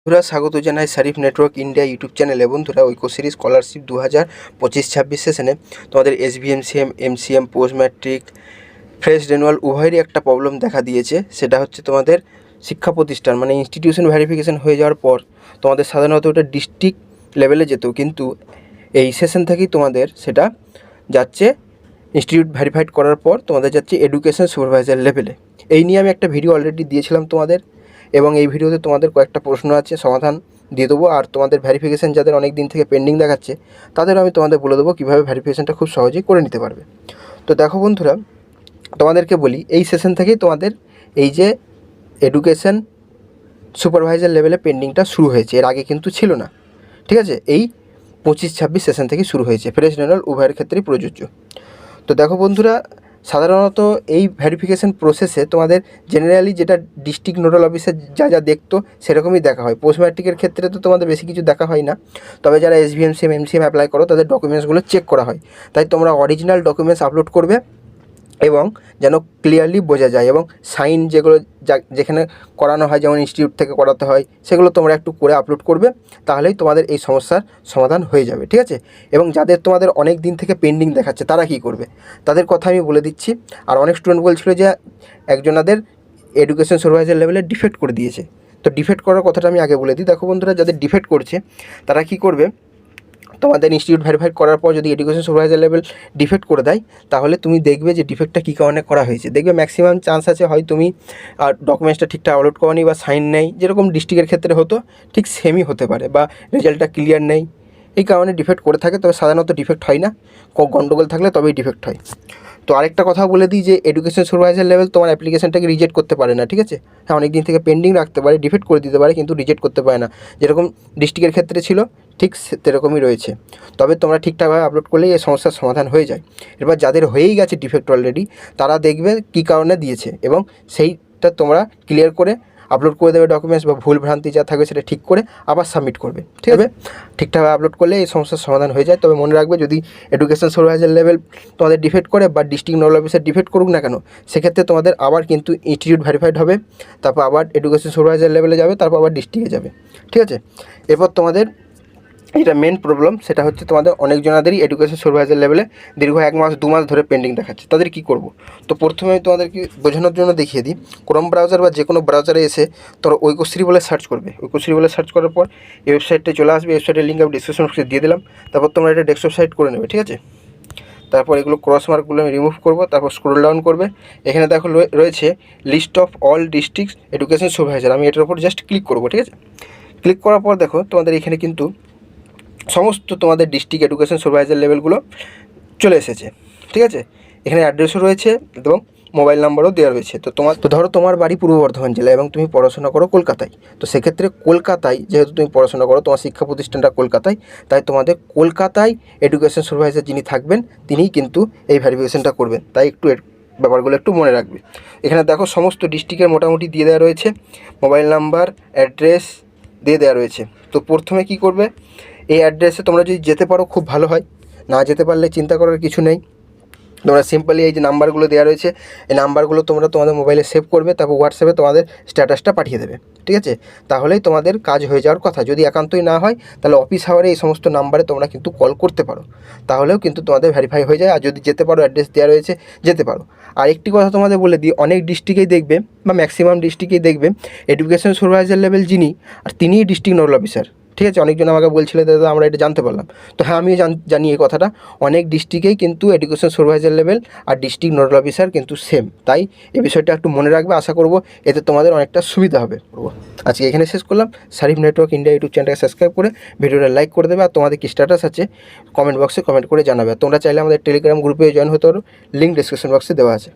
বন্ধুরা স্বাগত জানাই শারিফ নেটওয়ার্ক ইন্ডিয়া ইউটিউব চ্যানেলে। বন্ধুরা ঐক্য সিরিজ স্কলারশিপ 2025-26 সেশনে তোমাদের SBMCM, MCM, post matric, fresh renewal উভয়েরই একটা প্রবলেম দেখা দিয়েছে। সেটা হচ্ছে তোমাদের শিক্ষা প্রতিষ্ঠান মানে ইনস্টিটিউশন ভেরিফিকেশন হয়ে যাওয়ার পর তোমাদের সাধারণত ওটা ডিস্ট্রিক্ট লেভেলে যেত, কিন্তু এই সেশন থেকেই তোমাদের সেটা যাচ্ছে ইনস্টিটিউট ভেরিফাইড করার পর তোমাদের যাচ্ছে এডুকেশন সুপারভাইজার লেভেলে। এই নিয়ে আমি একটা ভিডিও অলরেডি দিয়েছিলাম তোমাদের, এবং এই ভিডিওতে তোমাদের কয়েকটা প্রশ্ন আছে, সমাধান দিয়ে দেবো। আর তোমাদের ভেরিফিকেশান যাদের অনেক দিন থেকে পেন্ডিং দেখাচ্ছে তাদেরও আমি তোমাদের বলে দেবো কীভাবে ভেরিফিকেশানটা খুব সহজেই করে নিতে পারবে। তো দেখো বন্ধুরা, তোমাদেরকে বলি এই সেশন থেকেই তোমাদের এই যে এডুকেশন সুপারভাইজার লেভেলে পেন্ডিংটা শুরু হয়েছে, এর আগে কিন্তু ছিল না। ঠিক আছে, এই 25-26 সেশন থেকে শুরু হয়েছে, ফ্রেশ রেনুয়াল উভয়ের ক্ষেত্রেই প্রযোজ্য। তো দেখো বন্ধুরা, সাধারণত এই ভেরিফিকেশান প্রসেসে তোমাদের জেনারেলি যেটা ডিস্ট্রিক্ট নোডাল অফিসে যা দেখতো সেরকমই দেখা হয়। পোস্ট ম্যাট্রিকের ক্ষেত্রে তো তোমাদের বেশি কিছু দেখা হয় না, তবে যারা এসবিএমসিএম, এমসিএম অ্যাপ্লাই করো তাদের ডকুমেন্টসগুলো চেক করা হয়। তাই তোমরা অরিজিনাল ডকুমেন্টস আপলোড করবে এবং যেন ক্লিয়ারলি বোঝা যায়, এবং সাইন যেগুলো যেখানে করানো হয়, যেমন ইনস্টিটিউট থেকে করাতে হয়, সেগুলো তোমরা একটু করে আপলোড করবে, তাহলেই তোমাদের এই সমস্যার সমাধান হয়ে যাবে। ঠিক আছে, এবং যাদের তোমাদের অনেক দিন থেকে পেন্ডিং দেখাচ্ছে তারা কী করবে তাদের কথা আমি বলে দিচ্ছি। আর অনেক স্টুডেন্ট বলছিল যে একজনাদের এডুকেশন সুপারভাইজার লেভেলে ডিফেক্ট করে দিয়েছে। তো ডিফেক্ট করার কথাটা আমি আগে বলে দিই। দেখো বন্ধুরা, যাদের ডিফেক্ট করছে তারা কী করবে, তোমাদের ইনস্টিটিউট ভেরিফাইড করার পর যদি এডুকেশন সুপারভাইজার লেভেল ডিফেক্ট করে দেয়, তাহলে তুমি দেখবে যে ডিফেক্টটা কী কারণে করা হয়েছে। দেখবে ম্যাক্সিমাম চান্স আছে হয় তুমি ডকুমেন্টসটা ঠিকঠাক আপলোড করনি বা সাইন নেই, যেরকম ডিস্ট্রিক্টের ক্ষেত্রে হতো ঠিক সেমই হতে পারে, বা রেজাল্টটা ক্লিয়ার নেই, এই কারণে ডিফেক্ট করে থাকে। তবে সাধারণত ডিফেক্ট হয় না, গণ্ডগোল থাকলে তবেই ডিফেক্ট হয়। তো আরেকটা কথা বলে দিই যে এডুকেশন সুপারভাইজার লেভেল তোমার অ্যাপ্লিকেশনটাকে রিজেক্ট করতে পারে না। ঠিক আছে, হ্যাঁ অনেক দিন থেকে পেন্ডিং রাখতে পারে, ডিফেক্ট করে দিতে পারে, কিন্তু রিজেক্ট করতে পারে না। যেরকম ডিস্ট্রিক্টের ক্ষেত্রে ছিল ঠিক সেরকমই রয়েছে। তবে তোমরা ঠিকঠাকভাবে আপলোড করলেই এই সমস্যার সমাধান হয়ে যায়। এবার যাদের হয়েই গেছে ডিফেক্ট অলরেডি, তারা দেখবে কী কারণে দিয়েছে এবং সেইটা তোমরা ক্লিয়ার করে আপলোড করে দেবে ডকুমেন্টস, বা ভুল ভ্রান্তি যা থাকবে সেটা ঠিক করে আবার সাবমিট করবে। ঠিক আছে, ঠিকঠাকভাবে আপলোড করলে এই সমস্যার সমাধান হয়ে যায়। তবে মনে রাখবে, যদি এডুকেশন সুপারভাইজার লেভেল তোমাদের ডিফেক্ট করে বা ডিস্ট্রিক্ট নোডাল অফিসার ডিফেক্ট করুক না কেন, সেক্ষেত্রে তোমাদের আবার কিন্তু ইনস্টিটিউট ভেরিফাইড হবে, তারপর আবার এডুকেশন সুপারভাইজার লেভেলে যাবে, তারপর আবার ডিস্ট্রিক্টে যাবে। ঠিক আছে, এরপর তোমাদের এটা মেন প্রবলেম, সেটা হচ্ছে তোমাদের অনেকজনাদেরই এডুকেশন সুপারভাইজার লেভেলে দীর্ঘ 1 মাস 2 মাস ধরে পেন্ডিং দেখাচ্ছে। তাদের কী করব? তো প্রথমে আমি তোমাদেরকে বোঝানোর জন্য দেখিয়ে দিই। ক্রোম ব্রাউজার বা যে কোনো ব্রাউজারে এসে তোমরা ঐক্যশ্রী বলে সার্চ করবে। ঐক্যশ্রী বলে সার্চ করার পর এই ওয়েবসাইটটা চলে আসবে। ওয়েবসাইটের লিঙ্ক আমি ডিসক্রিপশন বক্সে দিয়ে দিলাম। তারপর তোমরা এটা ডেস্কটপ সাইট করে নেবে। ঠিক আছে, তারপর এগুলো ক্রস মার্কগুলো আমি রিমুভ করবো। তারপর স্ক্রল ডাউন করবে, এখানে দেখো রয়েছে list of all district education supervisor. আমি এটার উপর জাস্ট ক্লিক করবো। ঠিক আছে, ক্লিক করার পর দেখো তোমাদের এখানে কিন্তু সমস্ত তোমাদের ডিস্ট্রিক্ট এডুকেশন সুপারভাইজার লেভেলগুলো চলে এসেছে। ঠিক আছে, এখানে অ্যাড্রেসও রয়েছে এবং মোবাইল নাম্বারও দেওয়া রয়েছে। তো ধরো তোমার বাড়ি পূর্ব বর্ধমান জেলায় এবং তুমি পড়াশোনা করো কলকাতায়। তো সেক্ষেত্রে কলকাতায় যেহেতু তুমি পড়াশোনা করো, তোমার শিক্ষা প্রতিষ্ঠানটা কলকাতায়, তাই তোমাদের কলকাতায় এডুকেশন সুপারভাইজার যিনি থাকবেন তিনিই কিন্তু এই ভেরিফিকেশনটা করবেন। তাই একটু ব্যাপারগুলো একটু মনে রাখবে। এখানে দেখো সমস্ত ডিস্ট্রিক্টের মোটামুটি দিয়ে দেওয়া রয়েছে, মোবাইল নাম্বার, অ্যাড্রেস দিয়ে দেওয়া রয়েছে। তো প্রথমে কী করবে, এই অ্যাড্রেসে তোমরা যদি যেতে পারো খুব ভালো হয়, না যেতে পারলে চিন্তা করার কিছু নেই। তোমরা সিম্পলি এই যে নাম্বারগুলো দেওয়া রয়েছে, এই নাম্বারগুলো তোমরা তোমাদের মোবাইলে সেভ করবে, তারপর হোয়াটসঅ্যাপে তোমাদের স্ট্যাটাসটা পাঠিয়ে দেবে। ঠিক আছে, তাহলেই তোমাদের কাজ হয়ে যাওয়ার কথা। যদি একান্তই না হয় তাহলে অফিস আওয়ারে এই সমস্ত নাম্বারে তোমরা কিন্তু কল করতে পারো, তাহলেও কিন্তু তোমাদের ভেরিফাই হয়ে যায়। আর যদি যেতে পারো, অ্যাড্রেস দেওয়া রয়েছে, যেতে পারো। আর একটি কথা তোমাদের বলে দিই, অনেক ডিস্ট্রিক্টেই দেখবে বা ম্যাক্সিমাম ডিস্ট্রিক্টেই দেখবে এডুকেশন সুপারভাইজার লেভেল যিনি, আর তিনিই ডিস্ট্রিক্ট নোডাল অফিসার। ঠিক আছে, অনেকজন আমাকে বলছিল দাদা আমরা এটা জানতে পারলাম। তো হ্যাঁ, আমিও জানি এই কথাটা। অনেক ডিস্ট্রিক্টেই কিন্তু এডুকেশন সুপারভাইজার লেভেল আর ডিস্ট্রিক্ট নোডাল অফিসার কিন্তু সেম। তাই এই বিষয়টা একটু মনে রাখবে। আশা করব এতে তোমাদের অনেকটা সুবিধা হবে। আজকে এখানে শেষ করলাম। শারিফ নেটওয়ার্ক ইন্ডিয়া ইউটিউব চ্যানেলটাকে সাবস্ক্রাইব করে ভিডিওটা লাইক করে দেবে। আর তোমাদের কি স্ট্যাটাস আছে কমেন্ট বক্সে কমেন্ট করে জানাবে। তোমরা চাইলে আমাদের টেলিগ্রাম গ্রুপে জয়েন হতে পারো, লিঙ্ক ডিসক্রিপশন বক্সে দেওয়া আছে।